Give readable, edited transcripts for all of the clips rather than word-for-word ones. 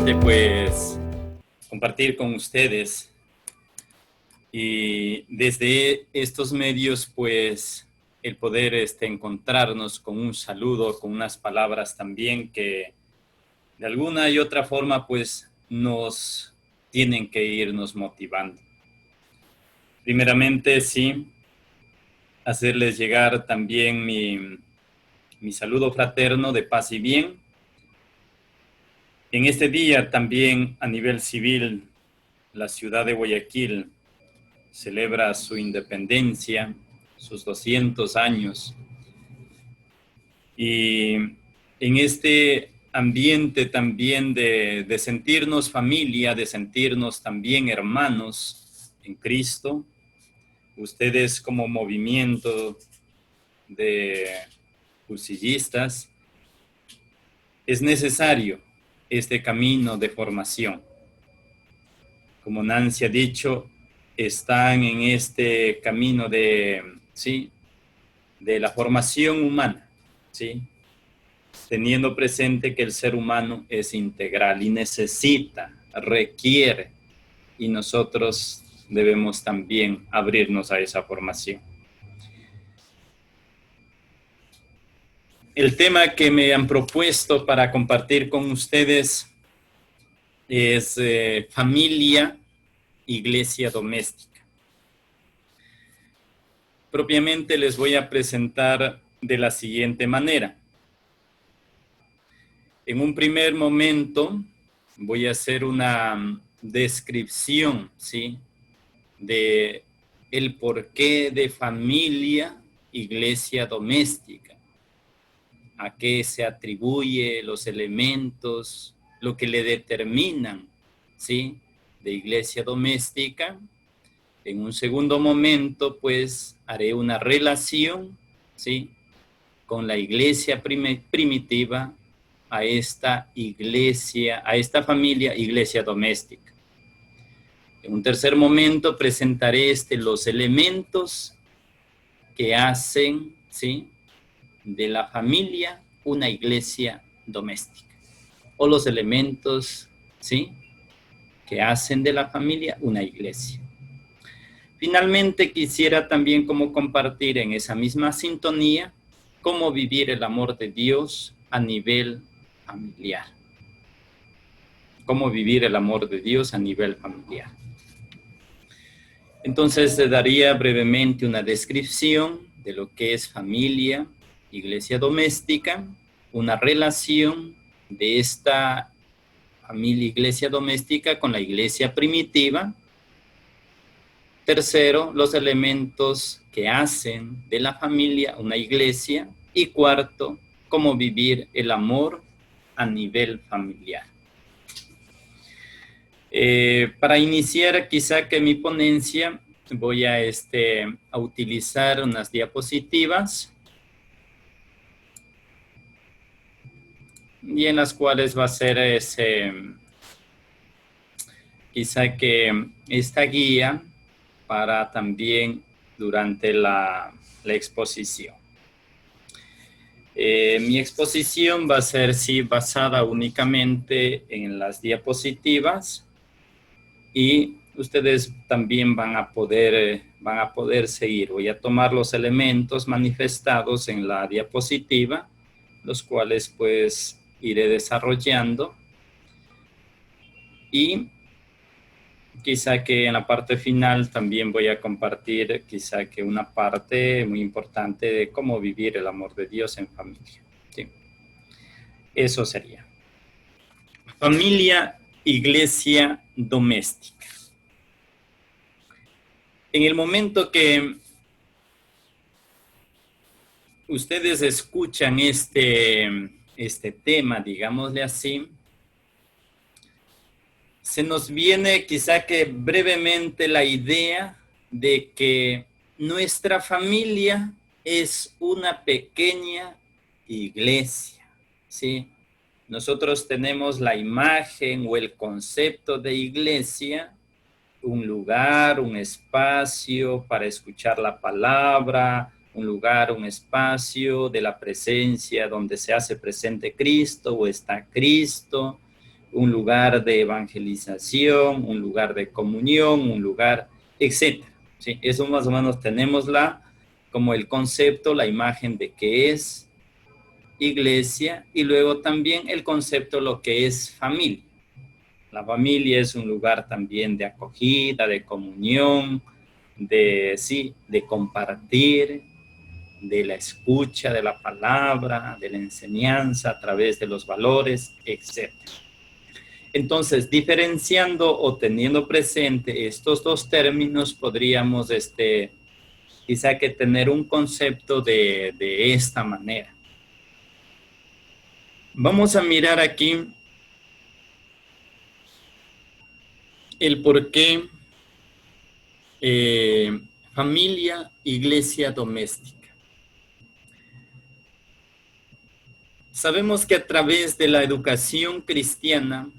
importante pues compartir con ustedes y desde estos medios pues el poder encontrarnos con un saludo, con unas palabras también que de alguna y otra forma pues nos tienen que irnos motivando. Primeramente sí, hacerles llegar también mi saludo fraterno de paz y bien. En este día también a nivel civil, la ciudad de Guayaquil celebra su independencia, sus 200 años. Y en este ambiente también de sentirnos familia, de sentirnos también hermanos en Cristo, ustedes como movimiento de cursillistas, es necesario este camino de formación. Como Nancy ha dicho, están en este camino de la formación humana, ¿sí? Teniendo presente que el ser humano es integral y necesita, requiere, y nosotros debemos también abrirnos a esa formación. El tema que me han propuesto para compartir con ustedes es familia, iglesia doméstica. Propiamente les voy a presentar de la siguiente manera. En un primer momento voy a hacer una descripción, ¿sí?, de el porqué de familia, iglesia doméstica, a qué se atribuye los elementos, lo que le determinan, ¿sí?, de iglesia doméstica. En un segundo momento, pues, haré una relación, ¿sí?, con la iglesia primitiva, a esta iglesia, a esta familia, iglesia doméstica. En un tercer momento presentaré los elementos que hacen, ¿sí?, de la familia una iglesia doméstica, o los elementos, ¿sí?, que hacen de la familia una iglesia. Finalmente quisiera también como compartir en esa misma sintonía cómo vivir el amor de Dios a nivel familiar. Cómo vivir el amor de Dios a nivel familiar. Entonces daría brevemente una descripción de lo que es familia, iglesia doméstica, una relación de esta familia, iglesia doméstica con la iglesia primitiva. Tercero, los elementos que hacen de la familia una iglesia. Y cuarto, cómo vivir el amor a nivel familiar. Para iniciar quizá que mi ponencia voy a utilizar unas diapositivas y en las cuales va a ser quizá que esta guía para también durante la exposición. Mi exposición va a ser sí basada únicamente en las diapositivas. Y ustedes también van a poder seguir. Voy a tomar los elementos manifestados en la diapositiva, los cuales pues iré desarrollando. Y quizá que en la parte final también voy a compartir quizá que una parte muy importante de cómo vivir el amor de Dios en familia. ¿Sí? Eso sería. Familia, iglesia doméstica. En el momento que ustedes escuchan este tema, digámosle así, se nos viene quizá que brevemente la idea de que nuestra familia es una pequeña iglesia, ¿sí? Nosotros tenemos la imagen o el concepto de iglesia, un lugar, un espacio para escuchar la palabra, un lugar, un espacio de la presencia donde se hace presente Cristo o está Cristo, un lugar de evangelización, un lugar de comunión, un lugar, etcétera. ¿Sí? Eso más o menos tenemos como el concepto, la imagen de qué es iglesia, y luego también el concepto lo que es familia. La familia es un lugar también de acogida, de comunión, de compartir, de la escucha de la palabra, de la enseñanza a través de los valores, etc. Entonces, diferenciando o teniendo presente estos dos términos, podríamos quizá que tener un concepto de esta manera. Vamos a mirar aquí el por qué familia, iglesia doméstica. Sabemos que a través de la educación cristiana,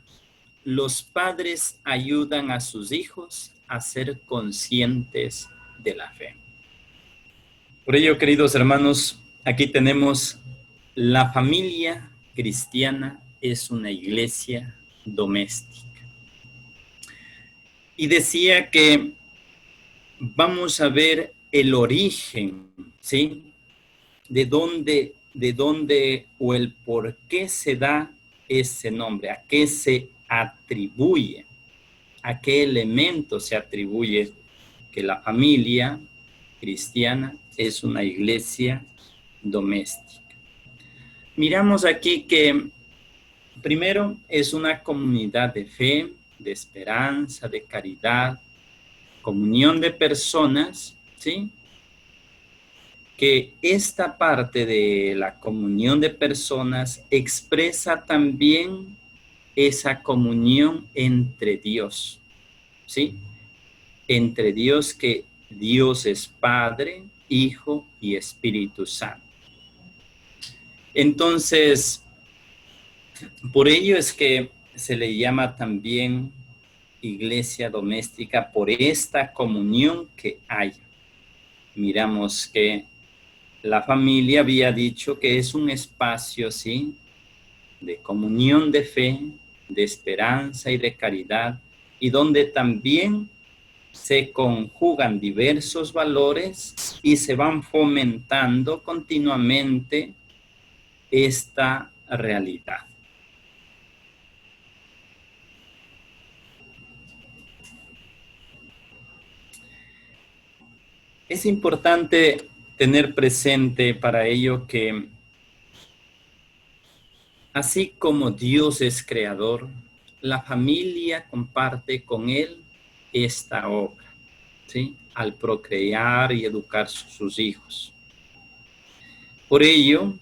los padres ayudan a sus hijos a ser conscientes de la fe. Por ello, queridos hermanos, aquí tenemos la familia cristiana es una iglesia doméstica. Y decía que vamos a ver el origen, ¿sí? De dónde o el por qué se da ese nombre, a qué se atribuye, a qué elemento se atribuye que la familia cristiana es una iglesia doméstica. Miramos aquí que primero es una comunidad de fe, de esperanza, de caridad, comunión de personas, ¿sí? Que esta parte de la comunión de personas expresa también esa comunión entre Dios, ¿sí? Entre Dios, que Dios es Padre, Hijo y Espíritu Santo. Entonces, por ello es que se le llama también iglesia doméstica, por esta comunión que hay. Miramos que la familia había dicho que es un espacio, ¿sí?, de comunión de fe, de esperanza y de caridad, y donde también se conjugan diversos valores y se van fomentando continuamente esta realidad. Es importante tener presente para ello que así como Dios es creador, la familia comparte con Él esta obra, ¿sí?, al procrear y educar sus hijos. Por ello,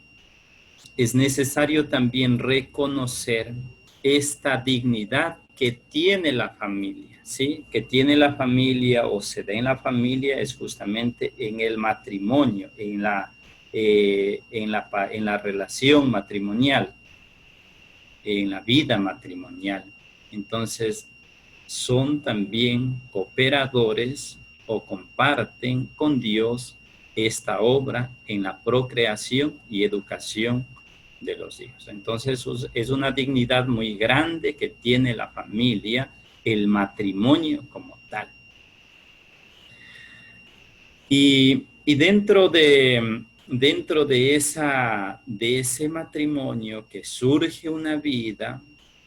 es necesario también reconocer esta dignidad que tiene la familia, ¿sí? Que tiene la familia o se da en la familia es justamente en el matrimonio, en la relación matrimonial, en la vida matrimonial. Entonces, son también cooperadores o comparten con Dios esta obra en la procreación y educación de los hijos. Entonces, es una dignidad muy grande que tiene la familia, el matrimonio como tal. Y dentro de ese matrimonio que surge una vida,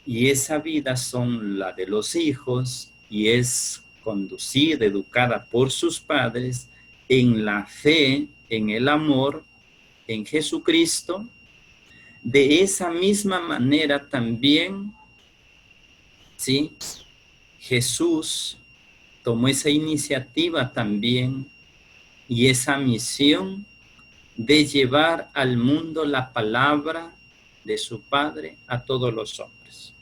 y esa vida son la de los hijos, y es conducida, educada por sus padres en la fe, en el amor, en Jesucristo. De esa misma manera también, ¿sí?, Jesús tomó esa iniciativa también y esa misión de llevar al mundo la palabra de su Padre a todos los hombres.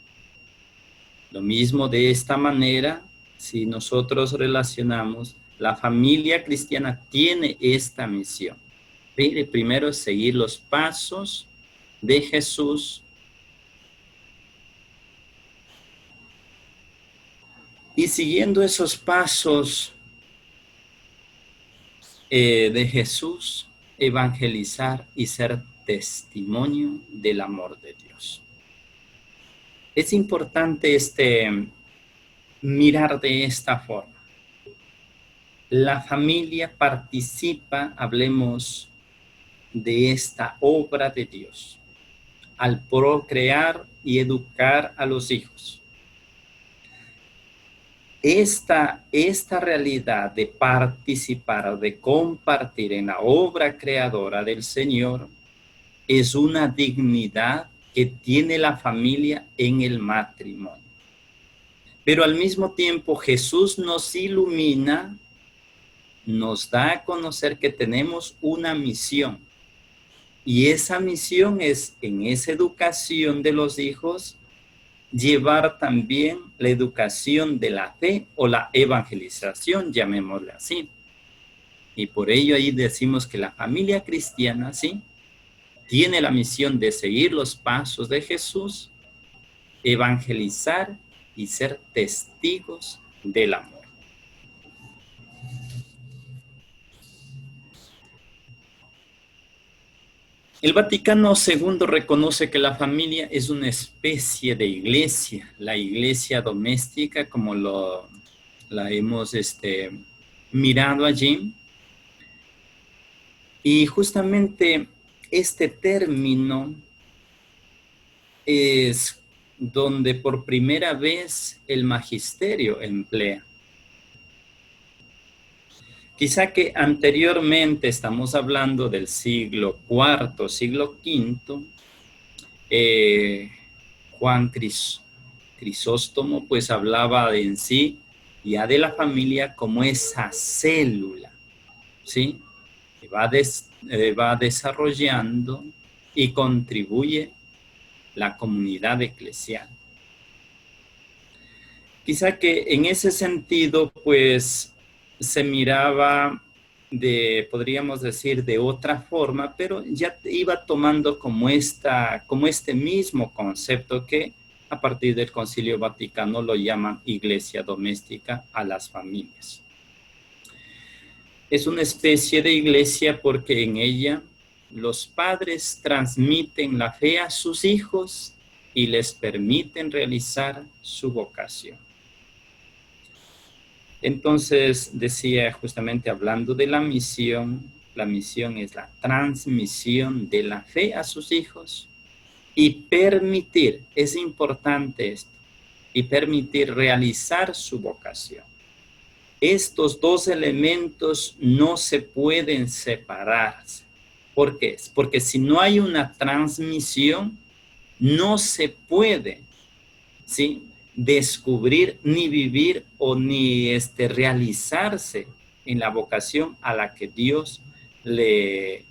Lo mismo de esta manera, si nosotros relacionamos, la familia cristiana tiene esta misión. Primero, seguir los pasos de Jesús y siguiendo esos pasos de Jesús, evangelizar y ser testimonio del amor de Dios. Es importante mirar de esta forma. La familia participa, hablemos de esta obra de Dios, al procrear y educar a los hijos. Esta realidad de participar o de compartir en la obra creadora del Señor es una dignidad que tiene la familia en el matrimonio. Pero al mismo tiempo Jesús nos ilumina, nos da a conocer que tenemos una misión. Y esa misión es, en esa educación de los hijos, llevar también la educación de la fe o la evangelización, llamémosle así. Y por ello ahí decimos que la familia cristiana, ¿sí?, tiene la misión de seguir los pasos de Jesús, evangelizar y ser testigos del amor. El Vaticano II reconoce que la familia es una especie de iglesia, la iglesia doméstica, como la hemos mirado allí. Y justamente este término es donde por primera vez el magisterio emplea. Quizá que anteriormente, estamos hablando del siglo IV, siglo V, Juan Crisóstomo pues hablaba en sí ya de la familia como esa célula, ¿sí?, que va desarrollando y contribuye la comunidad eclesial. Quizá que en ese sentido, pues, se miraba podríamos decir, de otra forma, pero ya iba tomando como este mismo concepto que a partir del Concilio Vaticano lo llaman iglesia doméstica a las familias. Es una especie de iglesia porque en ella los padres transmiten la fe a sus hijos y les permiten realizar su vocación. Entonces, decía justamente hablando de la misión es la transmisión de la fe a sus hijos y permitir, es importante esto, y permitir realizar su vocación. Estos dos elementos no se pueden separar. ¿Por qué? Porque si no hay una transmisión, no se puede, ¿sí?, descubrir ni vivir o ni realizarse en la vocación a la que Dios le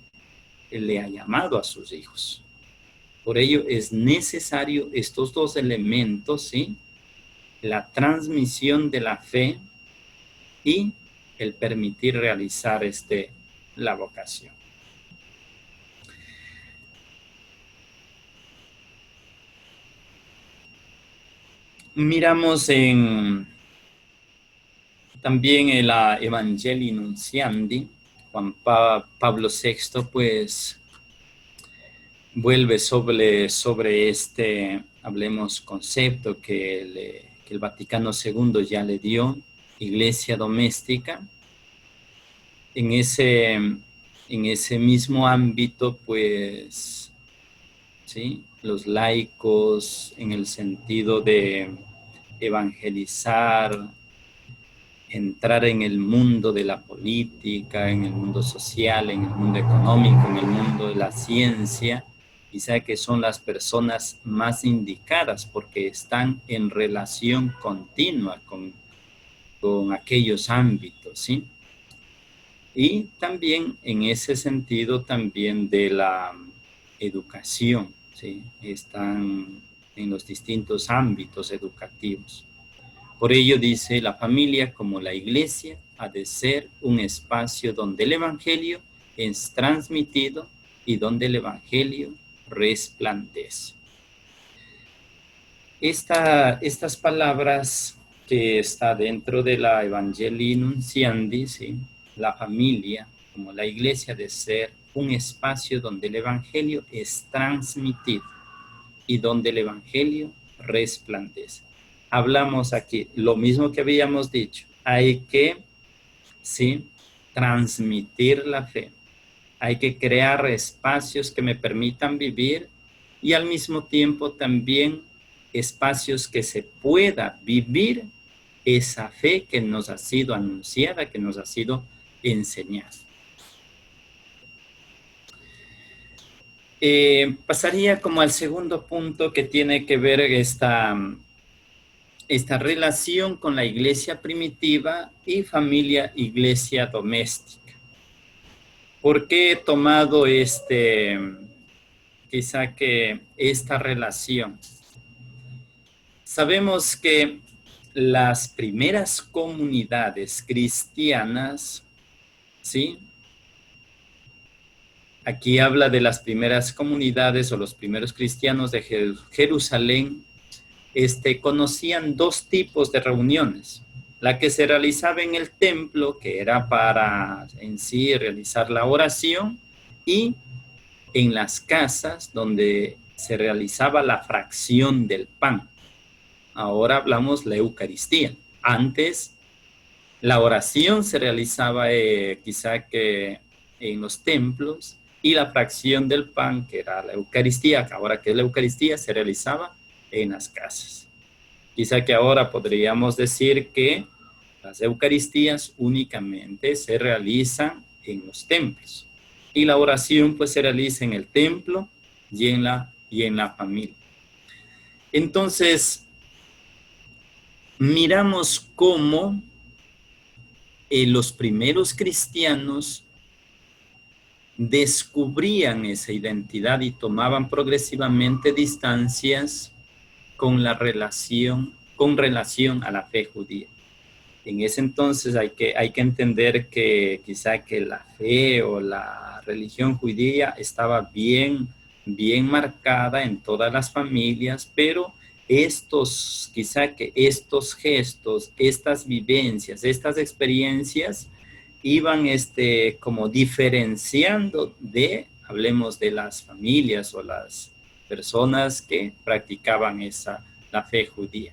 ha llamado a sus hijos. Por ello es necesario estos dos elementos, ¿sí?, la transmisión de la fe y el permitir realizar la vocación. Miramos también en la Evangelii Nuntiandi, Juan Pablo VI, pues, vuelve sobre hablemos, concepto que el Vaticano II ya le dio, iglesia doméstica. En ese mismo ámbito, pues, ¿sí?, los laicos, en el sentido de evangelizar, entrar en el mundo de la política, en el mundo social, en el mundo económico, en el mundo de la ciencia, quizá que son las personas más indicadas porque están en relación continua con aquellos ámbitos, ¿sí? Y también en ese sentido también de la educación, ¿sí?, están en los distintos ámbitos educativos. Por ello dice, la familia como la iglesia ha de ser un espacio donde el evangelio es transmitido y donde el evangelio resplandece. Estas palabras que está dentro de la Evangelii Nuntiandi, ¿sí?, la familia como la iglesia ha de ser un espacio donde el evangelio es transmitido y donde el evangelio resplandece. Hablamos aquí, lo mismo que habíamos dicho, hay que, ¿sí?, transmitir la fe. Hay que crear espacios que me permitan vivir y al mismo tiempo también espacios que se pueda vivir esa fe que nos ha sido anunciada, que nos ha sido enseñada. Pasaría como al segundo punto que tiene que ver esta relación con la iglesia primitiva y familia iglesia doméstica. ¿Por qué he tomado quizá que esta relación? Sabemos que las primeras comunidades cristianas, ¿sí? Aquí habla de las primeras comunidades o los primeros cristianos de Jerusalén, conocían dos tipos de reuniones. La que se realizaba en el templo, que era para en sí realizar la oración, y en las casas donde se realizaba la fracción del pan. Ahora hablamos la Eucaristía. Antes la oración se realizaba quizá que en los templos y la fracción del pan, que era la Eucaristía, ahora que es la Eucaristía, se realizaba en las casas. Quizá que ahora podríamos decir que las Eucaristías únicamente se realizan en los templos y la oración pues se realiza en el templo y en la familia. Entonces, miramos cómo los primeros cristianos descubrían esa identidad y tomaban progresivamente distancias con relación a la fe judía. En ese entonces hay que entender que quizá que la fe o la religión judía estaba bien marcada en todas las familias, pero quizá que estos gestos, estas vivencias, estas experiencias iban como diferenciando hablemos de las familias o las personas que practicaban la fe judía.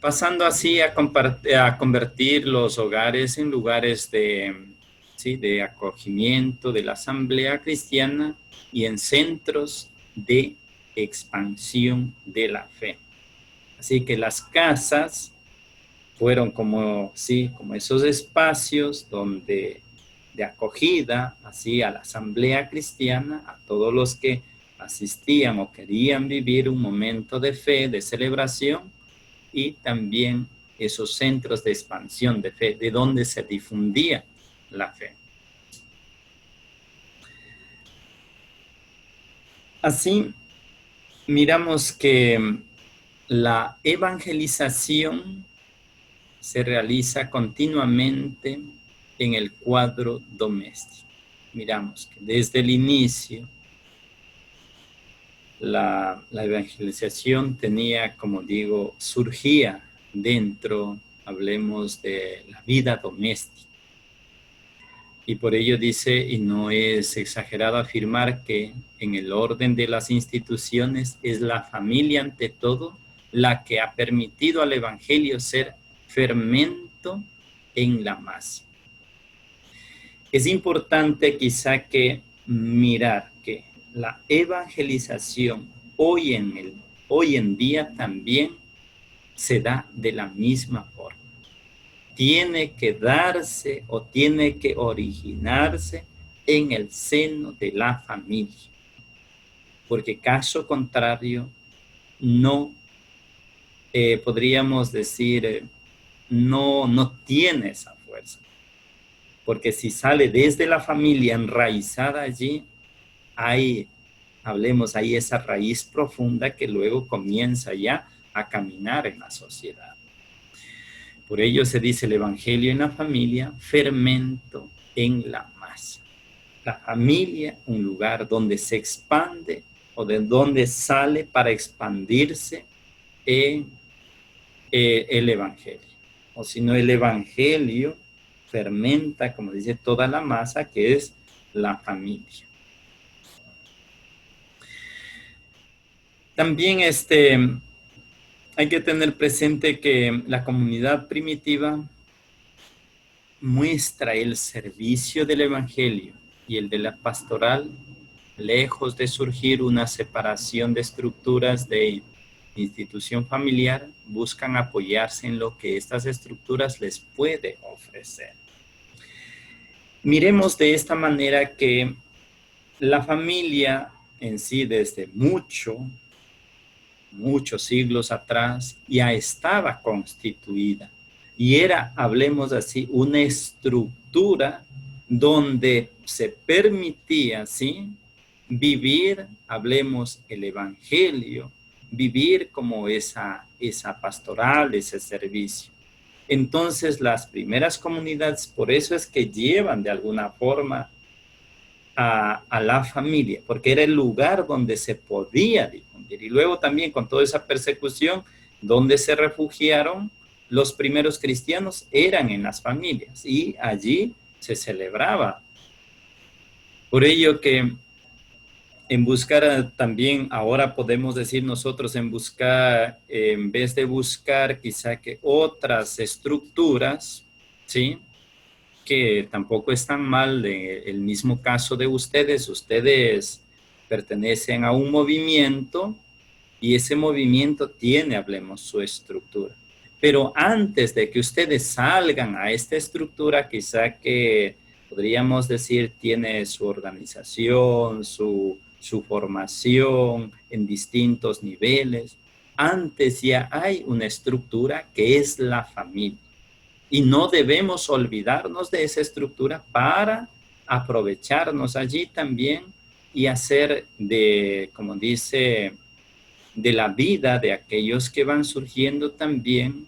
Pasando así a convertir los hogares en lugares de acogimiento de la asamblea cristiana y en centros de expansión de la fe. Así que las casas fueron como esos espacios de acogida así a la asamblea cristiana, a todos los que asistían o querían vivir un momento de fe, de celebración, y también esos centros de expansión de fe, de donde se difundía la fe. Así, miramos que la evangelización se realiza continuamente en el cuadro doméstico. Miramos que desde el inicio la evangelización tenía, como digo, surgía dentro, hablemos de la vida doméstica. Y por ello dice, y no es exagerado afirmar que en el orden de las instituciones es la familia ante todo la que ha permitido al evangelio ser fermento en la masa. Es importante quizá que mirar que la evangelización hoy en día también se da de la misma forma. Tiene que darse o tiene que originarse en el seno de la familia. Porque caso contrario, no podríamos decir, no tiene esa fuerza. Porque si sale desde la familia enraizada allí, hablemos, hay esa raíz profunda que luego comienza ya a caminar en la sociedad. Por ello se dice el evangelio en la familia, fermento en la masa. La familia, un lugar donde se expande o de donde sale para expandirse el evangelio. O si no, el evangelio fermenta, como dice, toda la masa que es la familia. También hay que tener presente que la comunidad primitiva muestra el servicio del evangelio y el de la pastoral, lejos de surgir una separación de estructuras de institución familiar, buscan apoyarse en lo que estas estructuras les puede ofrecer. Miremos de esta manera que la familia en sí desde muchos siglos atrás ya estaba constituida y era, hablemos así, una estructura donde se permitía, ¿sí?, vivir, hablemos, el evangelio, vivir como esa pastoral, ese servicio. Entonces las primeras comunidades, por eso es que llevan de alguna forma a la familia, porque era el lugar donde se podía difundir. Y luego también con toda esa persecución, donde se refugiaron los primeros cristianos eran en las familias y allí se celebraba. Por ello que en buscar también, ahora podemos decir nosotros en buscar, en vez de buscar quizá que otras estructuras, ¿sí?, que tampoco están mal en el mismo caso de ustedes. Ustedes pertenecen a un movimiento y ese movimiento tiene, hablemos, su estructura. Pero antes de que ustedes salgan a esta estructura, quizá que podríamos decir tiene su organización, su formación en distintos niveles. Antes ya hay una estructura que es la familia. Y no debemos olvidarnos de esa estructura para aprovecharnos allí también y hacer de, como dice, de la vida de aquellos que van surgiendo también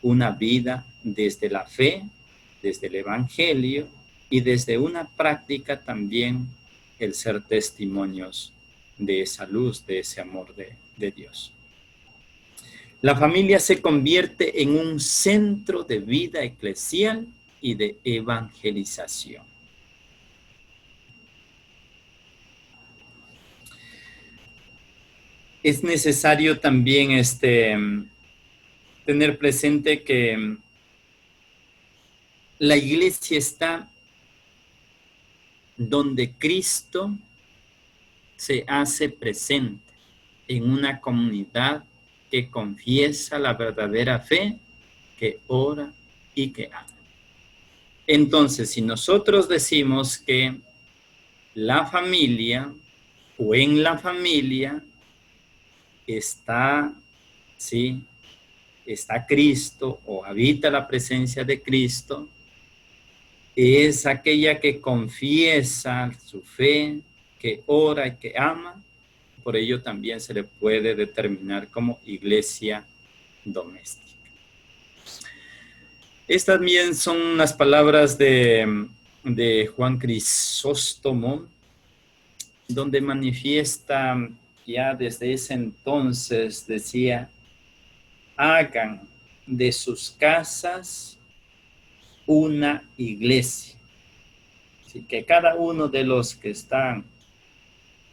una vida desde la fe, desde el evangelio y desde una práctica también el ser testimonios de esa luz, de ese amor de Dios. La familia se convierte en un centro de vida eclesial y de evangelización. Es necesario también tener presente que la iglesia está donde Cristo se hace presente en una comunidad que confiesa la verdadera fe, que ora y que ama. Entonces, si nosotros decimos que la familia o en la familia está, ¿sí?, está Cristo o habita la presencia de Cristo, es aquella que confiesa su fe, que ora y que ama. Por ello también se le puede determinar como iglesia doméstica. Estas también son las palabras de Juan Crisóstomo, donde manifiesta ya desde ese entonces, decía: hagan de sus casas una iglesia. Así que cada uno de los que están,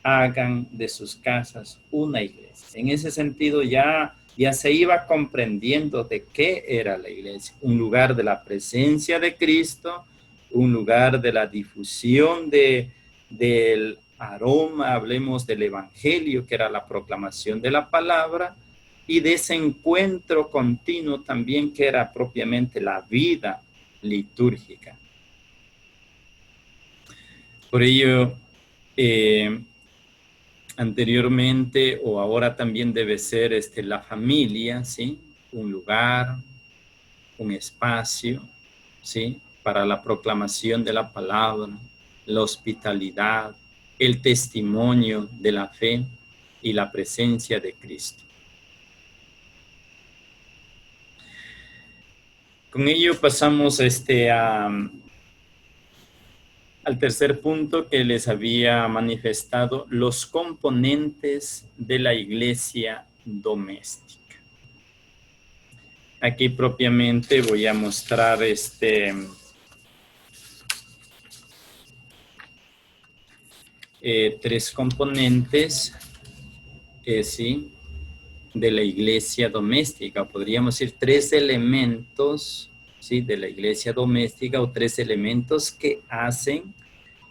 hagan de sus casas una iglesia. En ese sentido ya se iba comprendiendo de qué era la iglesia. Un lugar de la presencia de Cristo, un lugar de la difusión del aroma, hablemos del evangelio, que era la proclamación de la palabra, y de ese encuentro continuo también, que era propiamente la vida litúrgica. Por ello, anteriormente o ahora también debe ser la familia, ¿sí?, un lugar, un espacio, ¿sí?, para la proclamación de la palabra, la hospitalidad, el testimonio de la fe y la presencia de Cristo. Con ello pasamos al tercer punto que les había manifestado, los componentes de la iglesia doméstica. Aquí propiamente voy a mostrar tres componentes sí, de la iglesia doméstica. Podríamos decir 3 elementos, ¿sí?, de la iglesia doméstica, o 3 elementos que hacen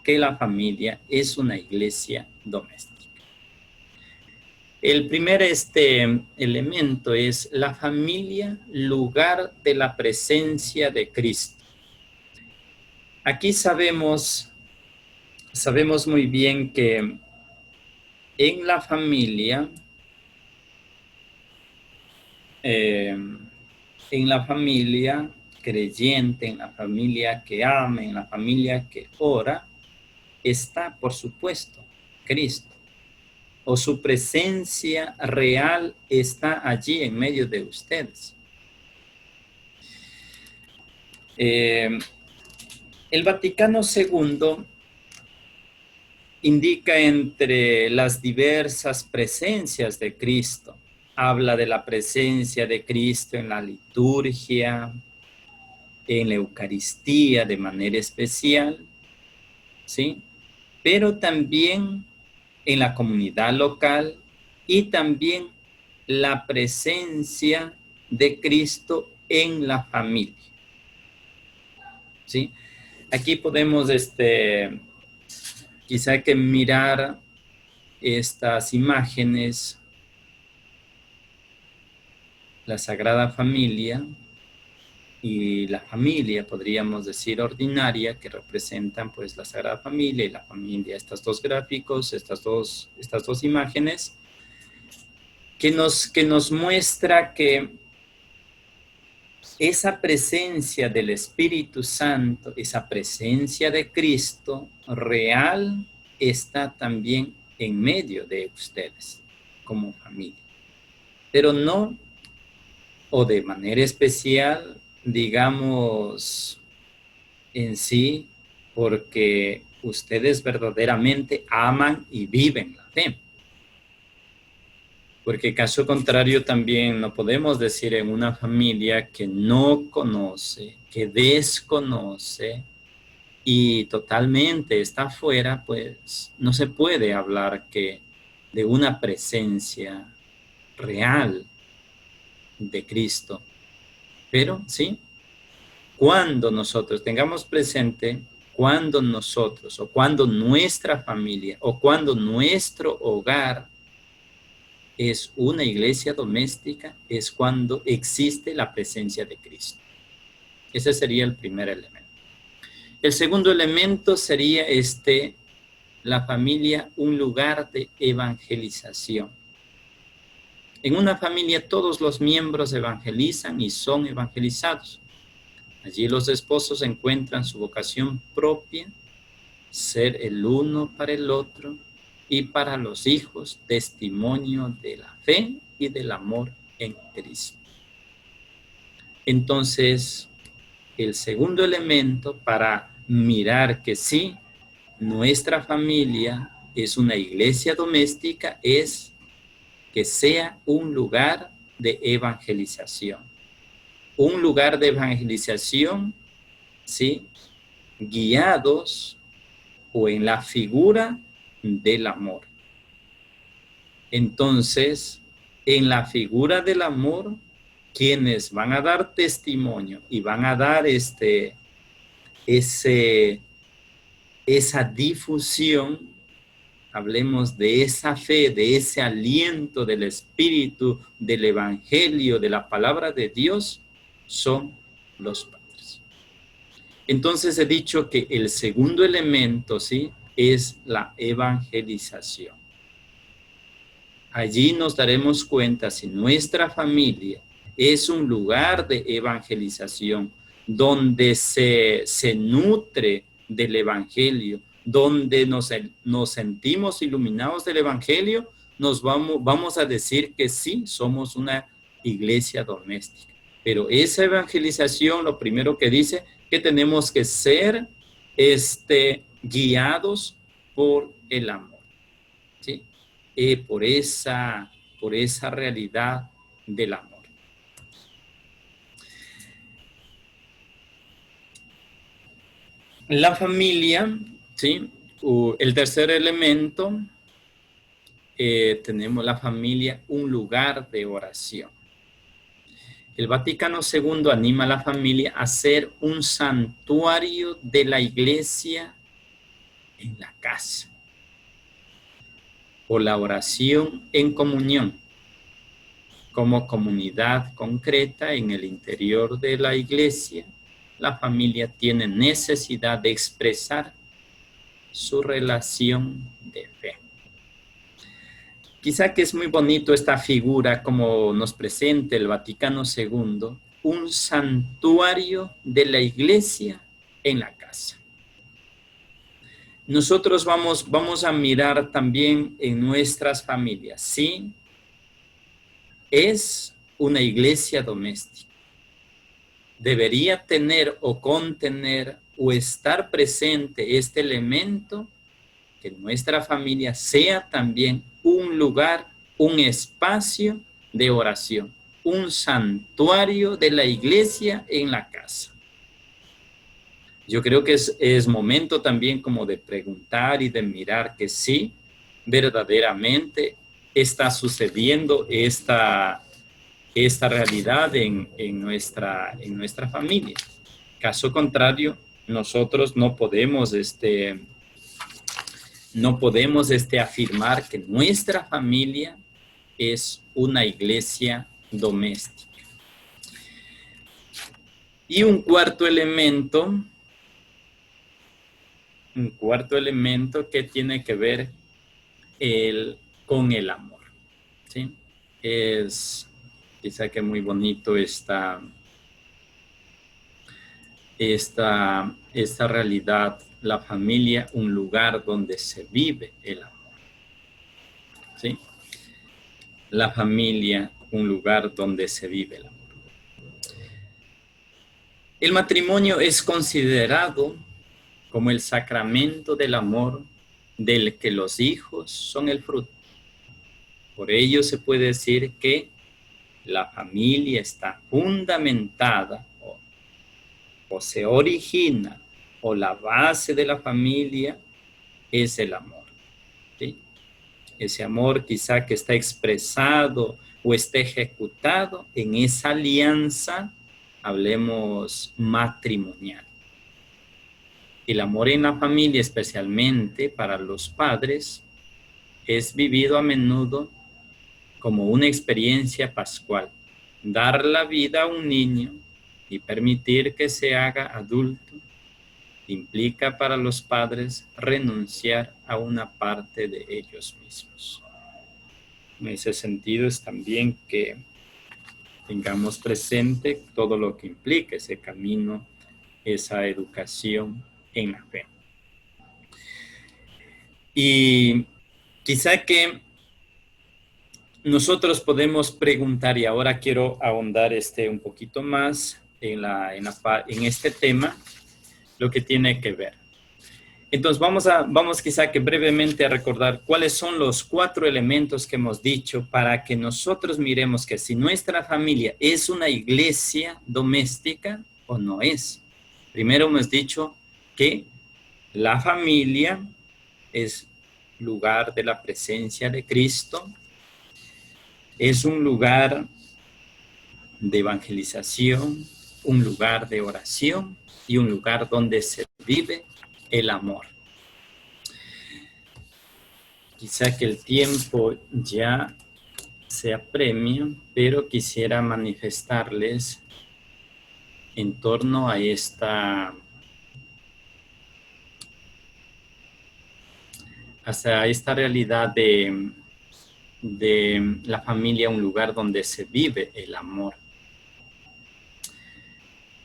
que la familia es una iglesia doméstica. El primer elemento es la familia, lugar de la presencia de Cristo. Aquí sabemos muy bien que en la familia, creyente, en la familia que ama, en la familia que ora, está, por supuesto, Cristo. O su presencia real está allí en medio de ustedes. El Vaticano II indica entre las diversas presencias de Cristo. Habla de la presencia de Cristo en la liturgia, en la Eucaristía de manera especial, ¿sí? Pero también en la comunidad local, y también la presencia de Cristo en la familia, ¿sí? Aquí podemos quizá que mirar estas imágenes, la Sagrada Familia y la familia, podríamos decir, ordinaria, que representan pues la Sagrada Familia y la familia, estos dos gráficos, estas dos imágenes, que nos muestra que esa presencia del Espíritu Santo, esa presencia de Cristo real, está también en medio de ustedes como familia. Pero no, o de manera especial, digamos, en sí, porque ustedes verdaderamente aman y viven la fe. Porque caso contrario también no podemos decir en una familia que no conoce, que desconoce y totalmente está fuera, pues no se puede hablar que de una presencia real de Cristo. Pero sí, cuando nosotros tengamos presente, cuando nosotros, o cuando nuestra familia, o cuando nuestro hogar es una iglesia doméstica, es cuando existe la presencia de Cristo. Ese sería el primer elemento. El segundo elemento sería la familia, un lugar de evangelización. En una familia todos los miembros evangelizan y son evangelizados. Allí los esposos encuentran su vocación propia, ser el uno para el otro, y para los hijos, testimonio de la fe y del amor en Cristo. Entonces, el segundo elemento para mirar que sí, nuestra familia es una iglesia doméstica, es que sea un lugar de evangelización. Un lugar de evangelización, ¿sí?, guiados o en la figura del amor. Entonces, en la figura del amor, quienes van a dar testimonio y van a dar esa difusión, hablemos de esa fe, de ese aliento del Espíritu, del Evangelio, de la palabra de Dios, son los padres. Entonces he dicho que el segundo elemento, ¿sí?, es la evangelización. Allí nos daremos cuenta si nuestra familia es un lugar de evangelización, donde se nutre del Evangelio, donde nos sentimos iluminados del Evangelio, vamos a decir que sí, somos una iglesia doméstica. Pero esa evangelización, lo primero que dice, que tenemos que ser guiados por el amor, ¿sí? Por esa realidad del amor. La familia, ¿sí?, el tercer elemento tenemos la familia un lugar de oración. El Vaticano II anima a la familia a ser un santuario de la iglesia en la casa, por la oración en comunión, como comunidad concreta en el interior de la iglesia. La familia tiene necesidad de expresar su relación de fe. Quizá que es muy bonito esta figura como nos presenta el Vaticano II, un santuario de la iglesia en la casa. Nosotros vamos a mirar también en nuestras familias, ¿sí? Es una iglesia doméstica. Debería tener o contener o estar presente este elemento, que nuestra familia sea también un lugar, un espacio de oración, un santuario de la iglesia en la casa. Yo creo que es momento también como de preguntar y de mirar que sí, verdaderamente está sucediendo esta realidad en nuestra familia. Caso contrario, nosotros no podemos afirmar que nuestra familia es una iglesia doméstica. Y un cuarto elemento que tiene que ver con el amor, ¿sí? Es quizá que muy bonito esta realidad, la familia, un lugar donde se vive el amor, ¿sí? La familia, un lugar donde se vive el amor. El matrimonio es considerado como el sacramento del amor del que los hijos son el fruto. Por ello se puede decir que la familia está fundamentada o se origina, o la base de la familia es el amor, ¿sí? Ese amor quizá que está expresado o está ejecutado en esa alianza, hablemos matrimonial. El amor en la familia, especialmente para los padres, es vivido a menudo como una experiencia pascual. Dar la vida a un niño y permitir que se haga adulto implica para los padres renunciar a una parte de ellos mismos. En ese sentido es también que tengamos presente todo lo que implica ese camino, esa educación en la fe. Y quizá que nosotros podemos preguntar, y ahora quiero ahondar un poquito más en este tema, lo que tiene que ver. Entonces vamos quizá que brevemente a recordar cuáles son los 4 elementos que hemos dicho para que nosotros miremos que si nuestra familia es una iglesia doméstica o no es. Primero hemos dicho que la familia es lugar de la presencia de Cristo, es un lugar de evangelización, un lugar de oración y un lugar donde se vive el amor. Quizá que el tiempo ya se apremia, pero quisiera manifestarles en torno a esta realidad de la familia, un lugar donde se vive el amor.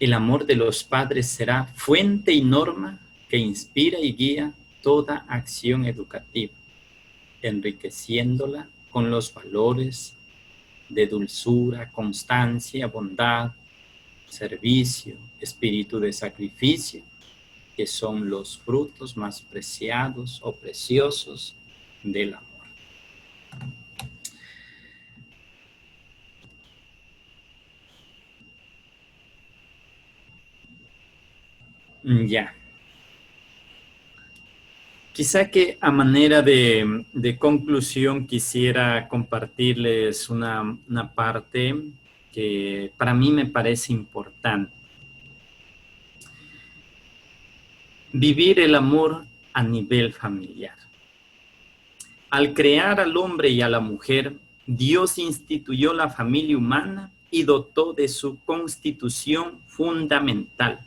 El amor de los padres será fuente y norma que inspira y guía toda acción educativa, enriqueciéndola con los valores de dulzura, constancia, bondad, servicio, espíritu de sacrificio, que son los frutos más preciados o preciosos del amor. Ya. Quizá que a manera de conclusión quisiera compartirles una parte que para mí me parece importante. Vivir el amor a nivel familiar. Al crear al hombre y a la mujer, Dios instituyó la familia humana y dotó de su constitución fundamental.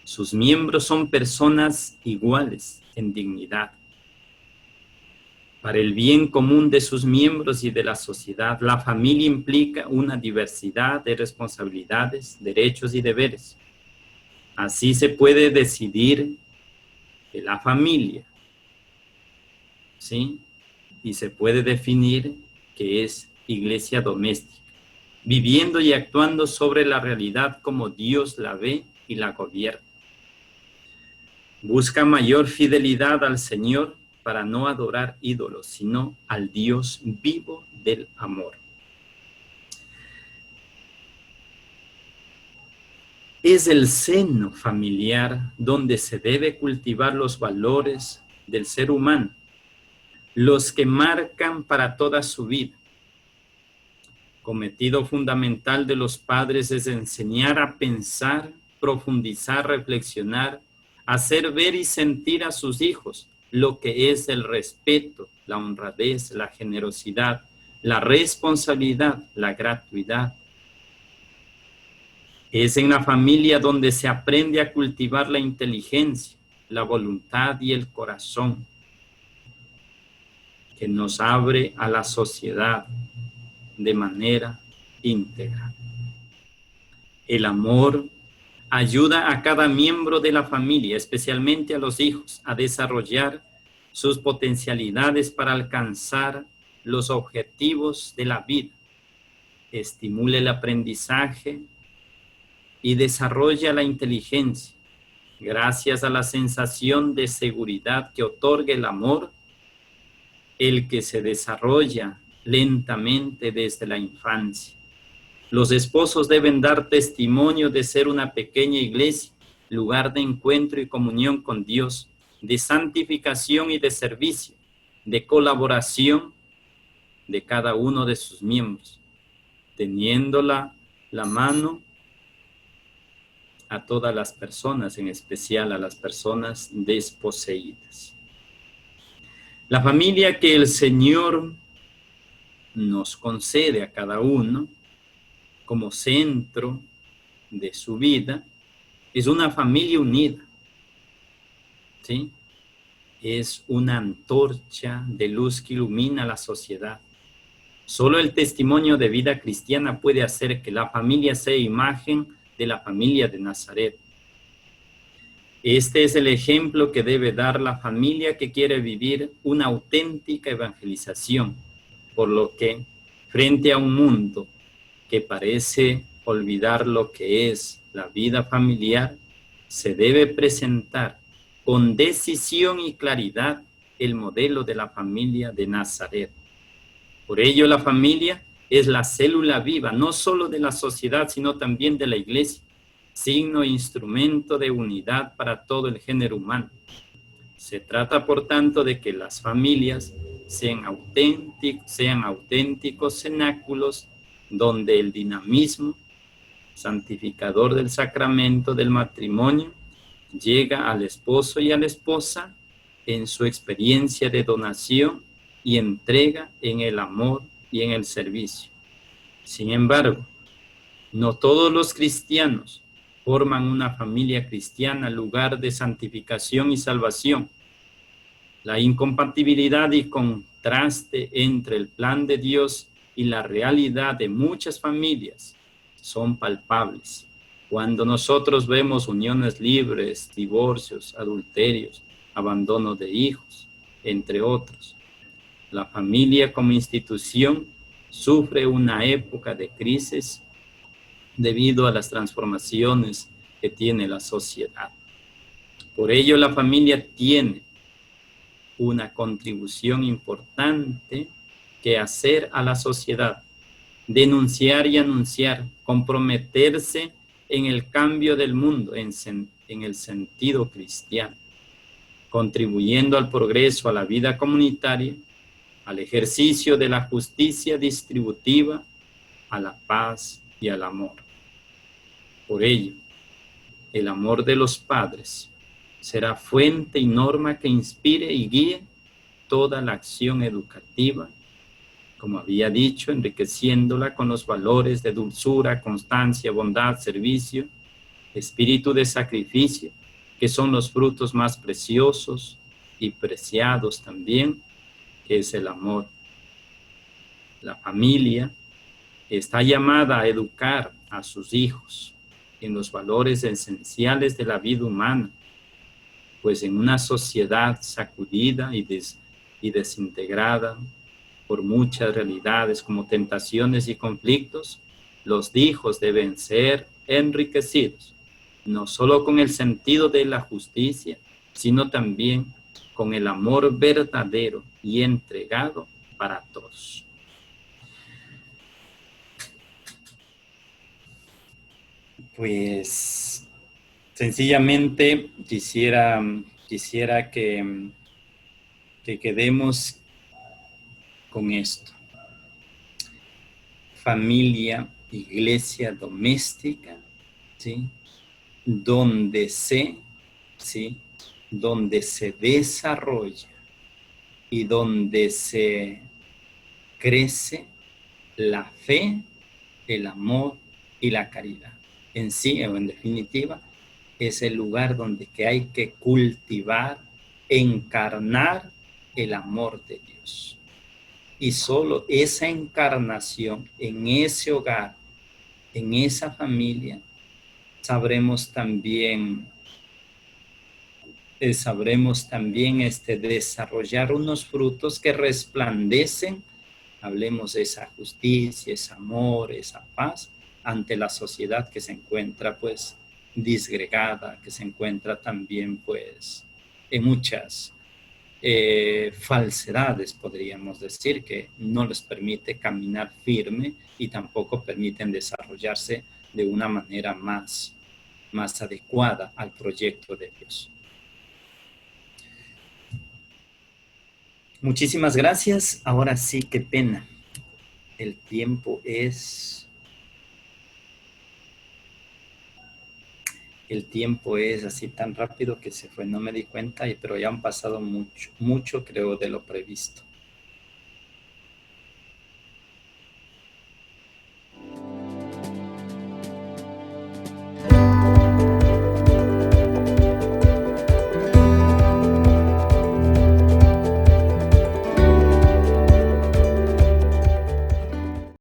Sus miembros son personas iguales en dignidad. Para el bien común de sus miembros y de la sociedad, la familia implica una diversidad de responsabilidades, derechos y deberes. Así se puede decidir que la familia, ¿sí? Y se puede definir que es iglesia doméstica, viviendo y actuando sobre la realidad como Dios la ve y la gobierna. Busca mayor fidelidad al Señor para no adorar ídolos, sino al Dios vivo del amor. Es el seno familiar donde se debe cultivar los valores del ser humano, los que marcan para toda su vida. Cometido fundamental de los padres es enseñar a pensar, profundizar, reflexionar, hacer ver y sentir a sus hijos lo que es el respeto, la honradez, la generosidad, la responsabilidad, la gratuidad. Es en la familia donde se aprende a cultivar la inteligencia, la voluntad y el corazón, que nos abre a la sociedad de manera íntegra. El amor ayuda a cada miembro de la familia, especialmente a los hijos, a desarrollar sus potencialidades para alcanzar los objetivos de la vida. Estimula el aprendizaje y desarrolla la inteligencia. Gracias a la sensación de seguridad que otorga el amor, el que se desarrolla lentamente desde la infancia. Los esposos deben dar testimonio de ser una pequeña iglesia, lugar de encuentro y comunión con Dios, de santificación y de servicio, de colaboración de cada uno de sus miembros, teniendo la mano a todas las personas, en especial a las personas desposeídas. La familia que el Señor nos concede a cada uno como centro de su vida es una familia unida, ¿sí? Es una antorcha de luz que ilumina la sociedad. Solo el testimonio de vida cristiana puede hacer que la familia sea imagen de la familia de Nazaret. Este es el ejemplo que debe dar la familia que quiere vivir una auténtica evangelización, por lo que, frente a un mundo que parece olvidar lo que es la vida familiar, se debe presentar con decisión y claridad el modelo de la familia de Nazaret. Por ello, la familia es la célula viva, no solo de la sociedad, sino también de la iglesia, signo e instrumento de unidad para todo el género humano. Se trata, por tanto, de que las familias sean auténticos cenáculos donde el dinamismo santificador del sacramento del matrimonio llega al esposo y a la esposa en su experiencia de donación y entrega en el amor y en el servicio. Sin embargo, no todos los cristianos forman una familia cristiana, lugar de santificación y salvación. La incompatibilidad y contraste entre el plan de Dios y la realidad de muchas familias son palpables. Cuando nosotros vemos uniones libres, divorcios, adulterios, abandono de hijos, entre otros, la familia como institución sufre una época de crisis debido a las transformaciones que tiene la sociedad. Por ello, la familia tiene una contribución importante que hacer a la sociedad, denunciar y anunciar, comprometerse en el cambio del mundo en el sentido cristiano. contribuyendo al progreso, a la vida comunitaria, al ejercicio de la justicia distributiva, a la paz y al amor. Por ello, el amor de los padres será fuente y norma que inspire y guíe toda la acción educativa, como había dicho, enriqueciéndola con los valores de dulzura, constancia, bondad, servicio, espíritu de sacrificio, que son los frutos más preciosos y preciados también, que es el amor. La familia está llamada a educar a sus hijos en los valores esenciales de la vida humana, pues en una sociedad sacudida y desintegrada por muchas realidades como tentaciones y conflictos, los hijos deben ser enriquecidos, no solo con el sentido de la justicia, sino también con el amor verdadero y entregado para todos. Pues sencillamente quisiera que quedemos con esto. Familia, iglesia doméstica, ¿sí? Donde se desarrolla y donde se crece la fe, el amor y la caridad. En sí, o en definitiva, es el lugar donde que hay que cultivar, encarnar el amor de Dios. Y solo esa encarnación en ese hogar, en esa familia, sabremos también desarrollar unos frutos que resplandecen, hablemos de esa justicia, ese amor, esa paz, ante la sociedad que se encuentra pues disgregada, que se encuentra también pues en muchas falsedades, podríamos decir, que no les permite caminar firme y tampoco permiten desarrollarse de una manera más adecuada al proyecto de Dios. Muchísimas gracias. Ahora sí, qué pena. El tiempo es así tan rápido que se fue. No me di cuenta, pero ya han pasado mucho, creo, de lo previsto.